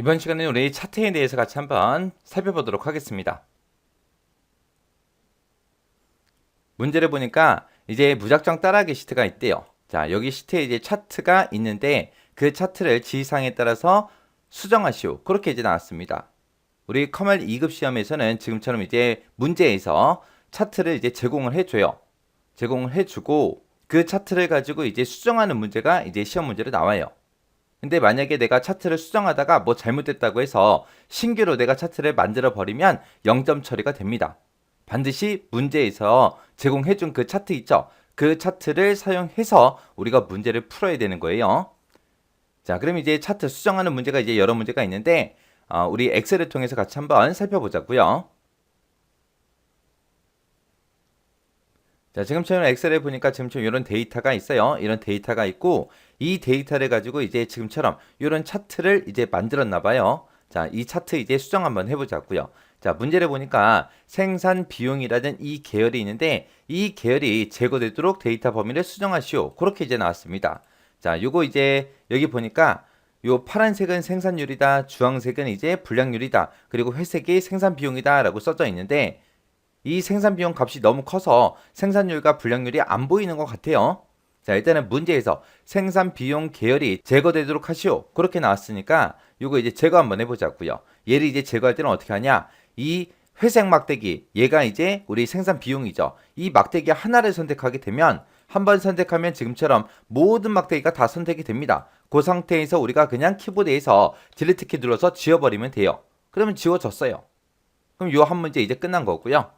이번 시간에는 우리 차트에 대해서 같이 한번 살펴보도록 하겠습니다. 문제를 보니까 이제 무작정 따라하기 시트가 있대요. 자, 여기 시트에 이제 차트가 있는데 그 차트를 지시사항에 따라서 수정하시오. 그렇게 이제 나왔습니다. 우리 커멀 2급 시험에서는 지금처럼 이제 문제에서 차트를 이제 제공을 해줘요. 제공을 해주고 그 차트를 가지고 이제 수정하는 문제가 이제 시험 문제로 나와요. 근데 만약에 내가 차트를 수정하다가 뭐 잘못됐다고 해서 신규로 내가 차트를 만들어 버리면 0점 처리가 됩니다. 반드시 문제에서 제공해준 그 차트 있죠? 그 차트를 사용해서 우리가 문제를 풀어야 되는 거예요. 자, 그럼 이제 차트 수정하는 문제가 이제 여러 문제가 있는데 우리 엑셀을 통해서 같이 한번 살펴보자고요. 자, 지금처럼 엑셀에 보니까 지금처럼 이런 데이터가 있어요. 이런 데이터가 있고 이 데이터를 가지고 이제 지금처럼 이런 차트를 이제 만들었나 봐요. 자, 이 차트 이제 수정 한번 해보자고요. 자, 문제를 보니까 생산 비용이라는 이 계열이 있는데 이 계열이 제거되도록 데이터 범위를 수정하시오. 그렇게 이제 나왔습니다. 자, 요거 이제 여기 보니까 요 파란색은 생산율이다, 주황색은 이제 불량률이다, 그리고 회색이 생산 비용이다 라고 써져 있는데 이 생산 비용 값이 너무 커서 생산율과 불량률이 안 보이는 것 같아요. 자, 일단은 문제에서 생산 비용 계열이 제거되도록 하시오. 그렇게 나왔으니까 이거 이제 제거 한번 해보자고요. 얘를 이제 제거할 때는 어떻게 하냐? 이 회색 막대기, 얘가 이제 우리 생산 비용이죠. 이 막대기 하나를 선택하게 되면 한 번 선택하면 지금처럼 모든 막대기가 다 선택이 됩니다. 그 상태에서 우리가 그냥 키보드에서 딜리트 키 눌러서 지워버리면 돼요. 그러면 지워졌어요. 그럼 요 한 문제 이제 끝난 거고요.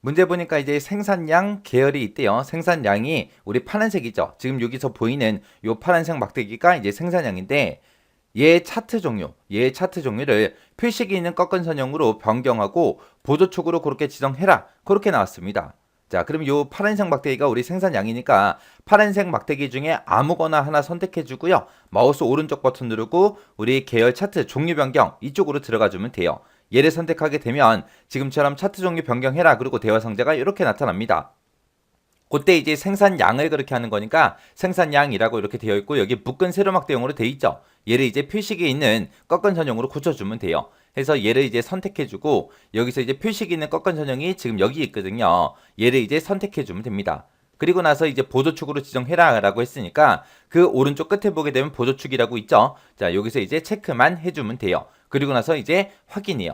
문제 보니까 이제 생산량 계열이 있대요. 생산량이 우리 파란색이죠. 지금 여기서 보이는 요 파란색 막대기가 이제 생산량인데 얘 차트 종류를 표식이 있는 꺾은 선형으로 변경하고 보조축으로 그렇게 지정해라. 그렇게 나왔습니다. 자, 그럼 요 파란색 막대기가 우리 생산량이니까 파란색 막대기 중에 아무거나 하나 선택해 주고요. 마우스 오른쪽 버튼 누르고 우리 계열 차트 종류 변경 이쪽으로 들어가 주면 돼요. 얘를 선택하게 되면 지금처럼 차트 종류 변경해라. 그리고 대화 상자가 이렇게 나타납니다. 그때 이제 생산량을 그렇게 하는 거니까 생산량이라고 이렇게 되어 있고 여기 묶은 세로막대용으로 되어 있죠. 얘를 이제 표식이 있는 꺾은 선형으로 고쳐주면 돼요. 해서 얘를 이제 선택해주고 여기서 이제 표식이 있는 꺾은 선형이 지금 여기 있거든요. 얘를 이제 선택해주면 됩니다. 그리고 나서 이제 보조축으로 지정해라 라고 했으니까 그 오른쪽 끝에 보게 되면 보조축이라고 있죠. 자, 여기서 이제 체크만 해주면 돼요. 그리고 나서 이제 확인이요.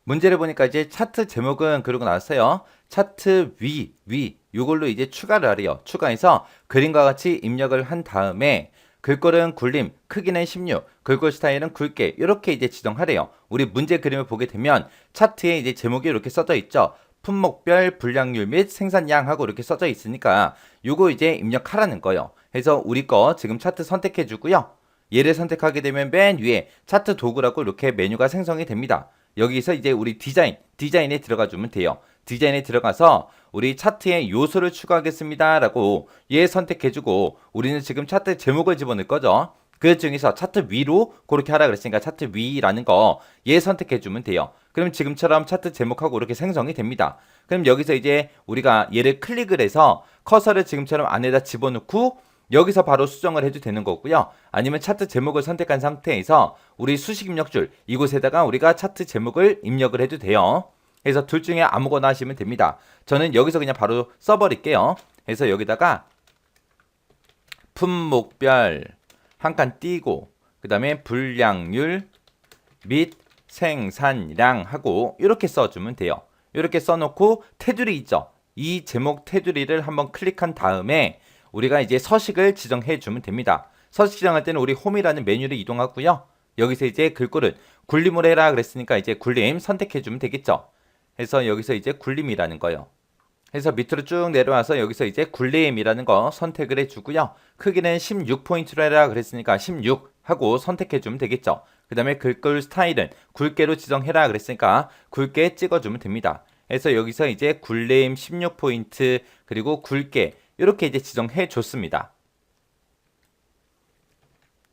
문제를 보니까 이제 차트 제목은 그러고 나왔어요. 차트 위, 요걸로 이제 추가를 하래요. 추가해서 그림과 같이 입력을 한 다음에 글꼴은 굴림, 크기는 16, 글꼴 스타일은 굵게 이렇게 이제 지정하래요. 우리 문제 그림을 보게 되면 차트에 이제 제목이 이렇게 써져 있죠. 품목별 분량률 및 생산량하고 이렇게 써져 있으니까 요거 이제 입력하라는 거예요. 그래서 우리 거 지금 차트 선택해 주고요. 얘를 선택하게 되면 맨 위에 차트 도구라고 이렇게 메뉴가 생성이 됩니다. 여기서 이제 우리 디자인에 들어가 주면 돼요. 디자인에 들어가서 우리 차트에 요소를 추가하겠습니다 라고 얘 선택해주고 우리는 지금 차트 제목을 집어넣을 거죠. 그 중에서 차트 위로 그렇게 하라 그랬으니까 차트 위라는 거 얘 선택해주면 돼요. 그럼 지금처럼 차트 제목하고 이렇게 생성이 됩니다. 그럼 여기서 이제 우리가 얘를 클릭을 해서 커서를 지금처럼 안에다 집어넣고 여기서 바로 수정을 해도 되는 거고요. 아니면 차트 제목을 선택한 상태에서 우리 수식 입력줄 이곳에다가 우리가 차트 제목을 입력을 해도 돼요. 그래서 둘 중에 아무거나 하시면 됩니다. 저는 여기서 그냥 바로 써버릴게요. 그래서 여기다가 품목별 한 칸 띄고 그 다음에 분량률 및 생산량 하고 이렇게 써주면 돼요. 이렇게 써놓고 테두리 있죠. 이 제목 테두리를 한번 클릭한 다음에 우리가 이제 서식을 지정해 주면 됩니다. 서식 지정할 때는 우리 홈이라는 메뉴를 이동하고요. 여기서 이제 글꼴은 굴림을 해라 그랬으니까 이제 굴림 선택해 주면 되겠죠. 해서 여기서 이제 굴림이라는 거요. 해서 밑으로 쭉 내려와서 여기서 이제 굴림이라는 거 선택을 해 주고요. 크기는 16포인트로 해라 그랬으니까 16 하고 선택해 주면 되겠죠. 그 다음에 글꼴 스타일은 굵게로 지정해라 그랬으니까 굵게 찍어 주면 됩니다. 해서 여기서 이제 굴림 16포인트 그리고 굵게 이렇게 이제 지정해 줬습니다.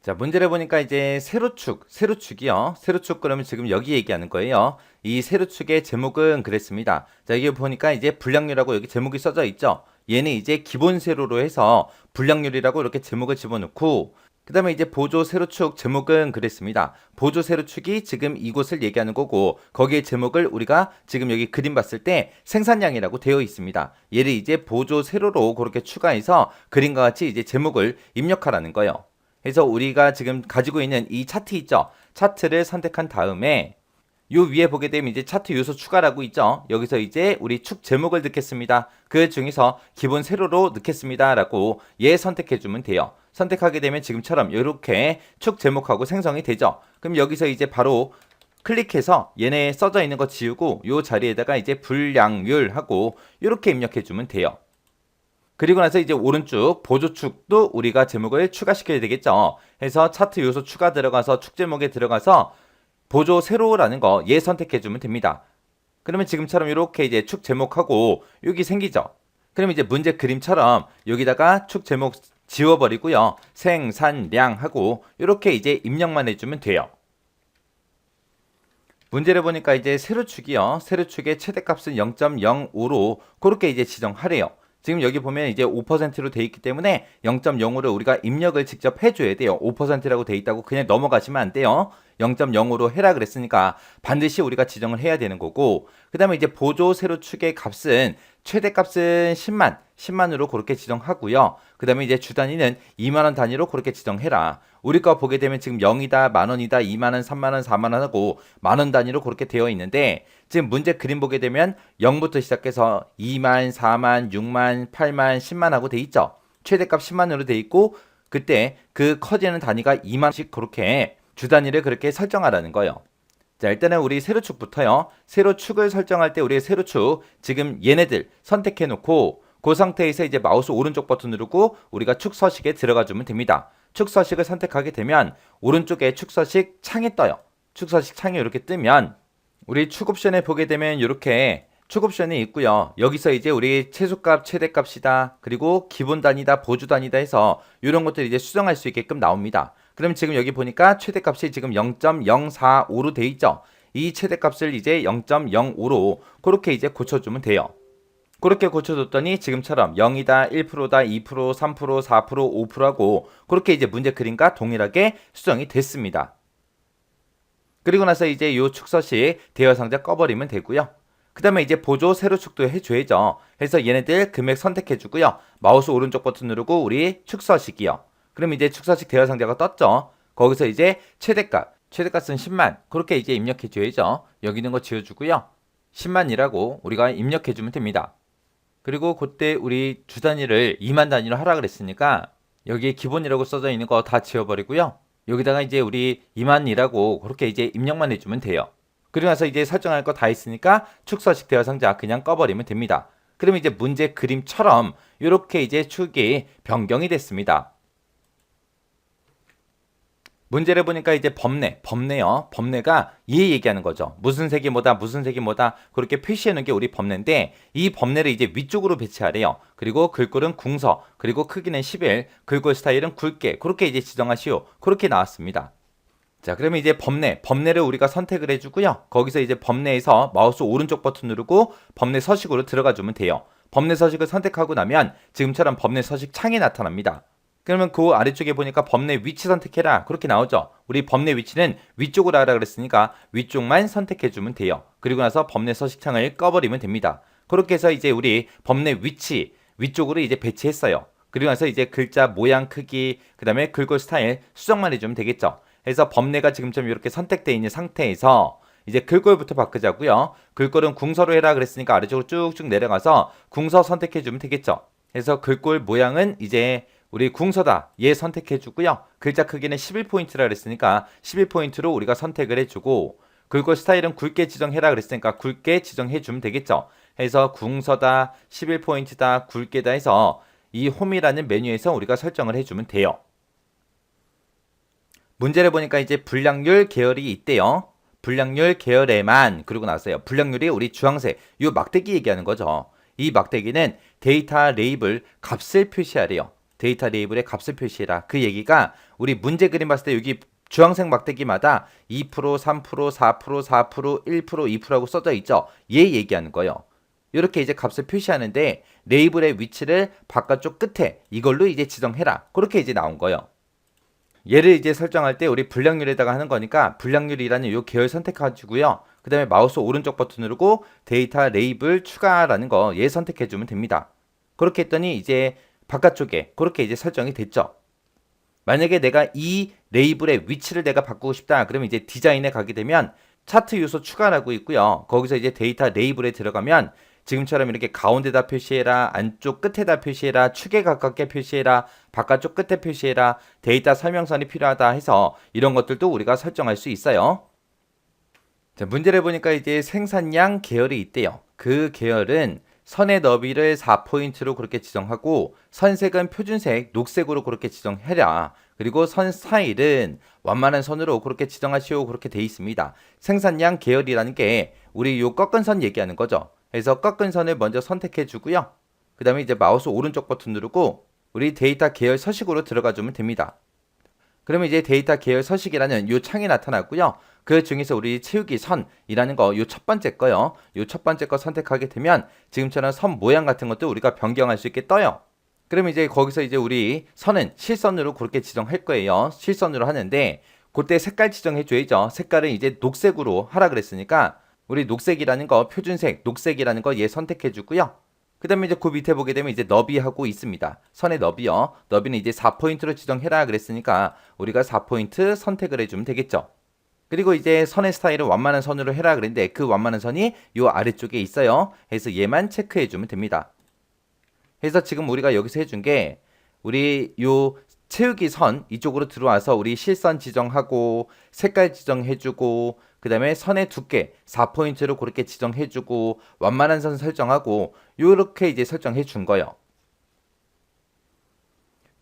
자, 문제를 보니까 이제 세로축이요. 세로축 그러면 지금 여기 얘기하는 거예요. 이 세로축의 제목은 그랬습니다. 자, 여기 보니까 이제 불량률이라고 여기 제목이 써져 있죠. 얘는 이제 기본 세로로 해서 불량률이라고 이렇게 제목을 집어넣고 그 다음에 이제 보조 세로축 제목은 그랬습니다. 보조 세로축이 지금 이곳을 얘기하는 거고 거기에 제목을 우리가 지금 여기 그림 봤을 때 생산량이라고 되어 있습니다. 얘를 이제 보조 세로로 그렇게 추가해서 그림과 같이 이제 제목을 입력하라는 거예요. 그래서 우리가 지금 가지고 있는 이 차트 있죠? 차트를 선택한 다음에 요 위에 보게 되면 이제 차트 요소 추가라고 있죠. 여기서 이제 우리 축 제목을 넣겠습니다. 그 중에서 기본 세로로 넣겠습니다. 라고 얘 선택해주면 돼요. 선택하게 되면 지금처럼 이렇게 축 제목하고 생성이 되죠. 그럼 여기서 이제 바로 클릭해서 얘네 써져 있는 거 지우고 요 자리에다가 이제 분량률하고 이렇게 입력해주면 돼요. 그리고 나서 이제 오른쪽 보조축도 우리가 제목을 추가시켜야 되겠죠. 해서 차트 요소 추가 들어가서 축 제목에 들어가서 보조 세로라는 거 얘 선택해주면 됩니다. 그러면 지금처럼 이렇게 이제 축 제목하고 여기 생기죠. 그럼 이제 문제 그림처럼 여기다가 축 제목 지워버리고요. 생산량하고 이렇게 이제 입력만 해주면 돼요. 문제를 보니까 이제 세로축이요. 세로축의 최대값은 0.05로 그렇게 이제 지정하래요. 지금 여기 보면 이제 5%로 돼 있기 때문에 0.05를 우리가 입력을 직접 해줘야 돼요. 5%라고 돼 있다고 그냥 넘어가시면 안 돼요. 0.05로 해라 그랬으니까 반드시 우리가 지정을 해야 되는 거고, 그 다음에 이제 보조 세로축의 값은 최대값은 10만으로 그렇게 지정하고요. 그 다음에 이제 주 단위는 2만원 단위로 그렇게 지정해라. 우리 거 보게 되면 지금 0이다, 만원이다, 2만원, 3만원, 4만원 하고 만원 단위로 그렇게 되어 있는데 지금 문제 그림 보게 되면 0부터 시작해서 2만, 4만, 6만, 8만, 10만 하고 돼 있죠. 최대값 10만으로 돼 있고 그때 그 커지는 단위가 2만씩 그렇게 주 단위를 그렇게 설정하라는 거예요. 자, 일단은 우리 세로축부터요. 세로축을 설정할 때 우리 세로축 지금 얘네들 선택해 놓고 그 상태에서 이제 마우스 오른쪽 버튼 누르고 우리가 축 서식에 들어가 주면 됩니다. 축 서식을 선택하게 되면 오른쪽에 축 서식 창이 떠요. 축 서식 창이 이렇게 뜨면 우리 축 옵션에 보게 되면 이렇게 축 옵션이 있고요. 여기서 이제 우리 최소값, 최대값이다. 그리고 기본 단위다, 보조 단위다 해서 이런 것들 이제 수정할 수 있게끔 나옵니다. 그럼 지금 여기 보니까 최대값이 지금 0.045로 돼 있죠. 이 최대값을 이제 0.05로 그렇게 이제 고쳐주면 돼요. 그렇게 고쳐줬더니 지금처럼 0이다, 1%다, 2%, 3%, 4%, 5%하고 그렇게 이제 문제 그림과 동일하게 수정이 됐습니다. 그리고 나서 이제 요 축서식 대여 상자 꺼버리면 되고요. 그 다음에 이제 보조 세로축도 해줘야죠. 그래서 얘네들 금액 선택해주고요. 마우스 오른쪽 버튼 누르고 우리 축서식이요. 그럼 이제 축서식 대여 상자가 떴죠. 거기서 이제 최대값은 10만 그렇게 이제 입력해줘야죠. 여기 있는 거 지워주고요. 10만이라고 우리가 입력해주면 됩니다. 그리고 그때 우리 주 단위를 2만 단위로 하라 그랬으니까 여기에 기본이라고 써져 있는 거 다 지워버리고요. 여기다가 이제 우리 2만이라고 그렇게 이제 입력만 해주면 돼요. 그리고 나서 이제 설정할 거 다 있으니까 축서식 대여 상자 그냥 꺼버리면 됩니다. 그러면 이제 문제 그림처럼 이렇게 이제 축이 변경이 됐습니다. 문제를 보니까 이제 범례요. 범례가 얘 얘기하는 거죠. 무슨 색이 뭐다, 무슨 색이 뭐다 그렇게 표시해 놓은 게 우리 범례인데 이 범례를 이제 위쪽으로 배치하래요. 그리고 글꼴은 궁서, 그리고 크기는 11, 글꼴 스타일은 굵게 그렇게 이제 지정하시오. 그렇게 나왔습니다. 자, 그러면 이제 범례를 우리가 선택을 해주고요. 거기서 이제 범례에서 마우스 오른쪽 버튼 누르고 범례 서식으로 들어가 주면 돼요. 범례 서식을 선택하고 나면 지금처럼 범례 서식 창이 나타납니다. 그러면 그 아래쪽에 보니까 범례 위치 선택해라 그렇게 나오죠. 우리 범례 위치는 위쪽으로 하라 그랬으니까 위쪽만 선택해주면 돼요. 그리고 나서 범례 서식창을 꺼버리면 됩니다. 그렇게 해서 이제 우리 범례 위치 위쪽으로 이제 배치했어요. 그리고 나서 이제 글자 모양 크기 그 다음에 글꼴 스타일 수정만 해주면 되겠죠. 그래서 범례가 지금처럼 이렇게 선택되어 있는 상태에서 이제 글꼴부터 바꾸자고요. 글꼴은 궁서로 해라 그랬으니까 아래쪽으로 쭉쭉 내려가서 궁서 선택해주면 되겠죠. 그래서 글꼴 모양은 이제 우리 궁서다 얘 선택해주고요. 글자 크기는 11포인트라 그랬으니까 11포인트로 우리가 선택을 해주고 글꼴 스타일은 굵게 지정해라 그랬으니까 굵게 지정해주면 되겠죠. 해서 궁서다 11포인트다 굵게다 해서 이 홈이라는 메뉴에서 우리가 설정을 해주면 돼요. 문제를 보니까 이제 분량률 계열이 있대요. 분량률 계열에만 그리고 나서요. 분량률이 우리 주황색 이 막대기 얘기하는 거죠. 이 막대기는 데이터 레이블 값을 표시하래요. 데이터 레이블의 값을 표시해라. 그 얘기가 우리 문제 그림 봤을 때 여기 주황색 막대기마다 2%, 3%, 4%, 4%, 1%, 2%라고 써져 있죠. 얘 얘기하는 거예요. 이렇게 이제 값을 표시하는데 레이블의 위치를 바깥쪽 끝에 이걸로 이제 지정해라. 그렇게 이제 나온 거예요. 얘를 이제 설정할 때 우리 불량률에다가 하는 거니까 불량률이라는 이 계열 선택하시고요. 그 다음에 마우스 오른쪽 버튼 누르고 데이터 레이블 추가라는 거 얘 선택해 주면 됩니다. 그렇게 했더니 이제 바깥쪽에 그렇게 이제 설정이 됐죠. 만약에 내가 이 레이블의 위치를 내가 바꾸고 싶다. 그러면 이제 디자인에 가게 되면 차트 요소 추가라고 있고요. 거기서 이제 데이터 레이블에 들어가면 지금처럼 이렇게 가운데다 표시해라, 안쪽 끝에다 표시해라, 축에 가깝게 표시해라, 바깥쪽 끝에 표시해라, 데이터 설명선이 필요하다 해서 이런 것들도 우리가 설정할 수 있어요. 자, 문제를 보니까 이제 생산량 계열이 있대요. 그 계열은 선의 너비를 4포인트로 그렇게 지정하고 선색은 표준색, 녹색으로 그렇게 지정해라. 그리고 선 스타일은 완만한 선으로 그렇게 지정하시오. 그렇게 돼 있습니다. 생산량 계열이라는 게 우리 요 꺾은 선 얘기하는 거죠. 그래서 꺾은 선을 먼저 선택해 주고요. 그 다음에 이제 마우스 오른쪽 버튼 누르고 우리 데이터 계열 서식으로 들어가 주면 됩니다. 그러면 이제 데이터 계열 서식이라는 요 창이 나타났고요. 그 중에서 우리 채우기 선이라는 거 요 첫 번째 거요. 요 첫 번째 거 선택하게 되면 지금처럼 선 모양 같은 것도 우리가 변경할 수 있게 떠요. 그러면 이제 거기서 이제 우리 선은 실선으로 그렇게 지정할 거예요. 실선으로 하는데 그때 색깔 지정해 줘야죠. 색깔은 이제 녹색으로 하라 그랬으니까 우리 녹색이라는 거 표준색 녹색이라는 거 얘 선택해 주고요. 그 다음에 이제 그 밑에 보게 되면 이제 너비하고 있습니다. 선의 너비요. 너비는 이제 4포인트로 지정해라 그랬으니까 우리가 4포인트 선택을 해주면 되겠죠. 그리고 이제 선의 스타일을 완만한 선으로 해라 그랬는데 그 완만한 선이 요 아래쪽에 있어요. 그래서 얘만 체크해 주면 됩니다. 그래서 지금 우리가 여기서 해준 게 우리 요 채우기 선 이쪽으로 들어와서 우리 실선 지정하고 색깔 지정해주고 그 다음에 선의 두께 4포인트로 그렇게 지정해주고 완만한 선 설정하고 요렇게 이제 설정해 준 거예요.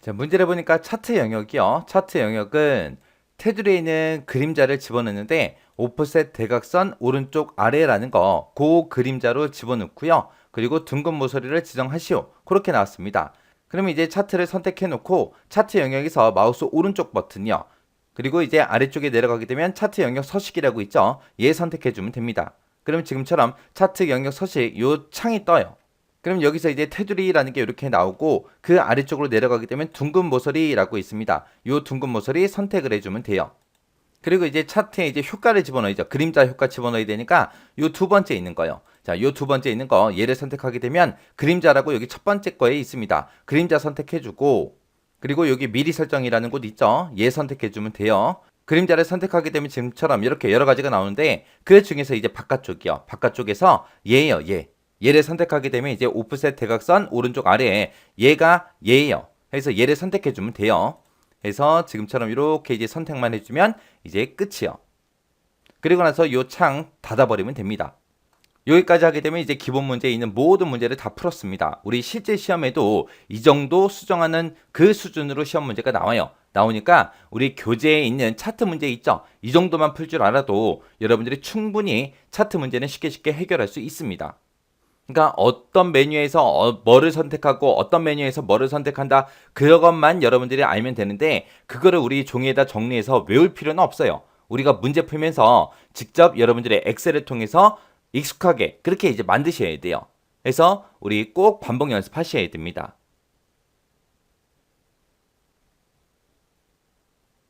자, 문제를 보니까 차트 영역이요. 차트 영역은 테두리에 있는 그림자를 집어넣는데 오프셋 대각선 오른쪽 아래라는 거 그 그림자로 집어넣고요. 그리고 둥근 모서리를 지정하시오. 그렇게 나왔습니다. 그러면 이제 차트를 선택해 놓고 차트 영역에서 마우스 오른쪽 버튼이요. 그리고 이제 아래쪽에 내려가게 되면 차트 영역 서식이라고 있죠. 얘 선택해 주면 됩니다. 그럼 지금처럼 차트 영역 서식 요 창이 떠요. 그럼 여기서 이제 테두리라는 게 이렇게 나오고 그 아래쪽으로 내려가게 되면 둥근 모서리라고 있습니다. 요 둥근 모서리 선택을 해주면 돼요. 그리고 이제 차트에 이제 효과를 집어넣어야죠. 그림자 효과 집어넣어야 되니까 요 두 번째 있는 거요. 자, 요 두 번째 있는 거 얘를 선택하게 되면 그림자라고 여기 첫 번째 거에 있습니다. 그림자 선택해주고 그리고 여기 미리 설정이라는 곳 있죠. 얘 선택해주면 돼요. 그림자를 선택하게 되면 지금처럼 이렇게 여러 가지가 나오는데 그 중에서 이제 바깥쪽이요. 바깥쪽에서 얘예요. 얘를 선택하게 되면 이제 오프셋 대각선 오른쪽 아래에 얘가 얘예요. 그래서 얘를 선택해주면 돼요. 그래서 지금처럼 이렇게 이제 선택만 해주면 이제 끝이요. 그리고 나서 요 창 닫아버리면 됩니다. 여기까지 하게 되면 이제 기본 문제에 있는 모든 문제를 다 풀었습니다. 우리 실제 시험에도 이 정도 수정하는 그 수준으로 시험 문제가 나와요. 나오니까 우리 교재에 있는 차트 문제 있죠? 이 정도만 풀 줄 알아도 여러분들이 충분히 차트 문제는 쉽게 해결할 수 있습니다. 그러니까 어떤 메뉴에서 뭐를 선택하고 어떤 메뉴에서 뭐를 선택한다 그것만 여러분들이 알면 되는데 그거를 우리 종이에다 정리해서 외울 필요는 없어요. 우리가 문제 풀면서 직접 여러분들의 엑셀을 통해서 익숙하게 그렇게 이제 만드셔야 돼요. 그래서 우리 꼭 반복 연습하셔야 됩니다.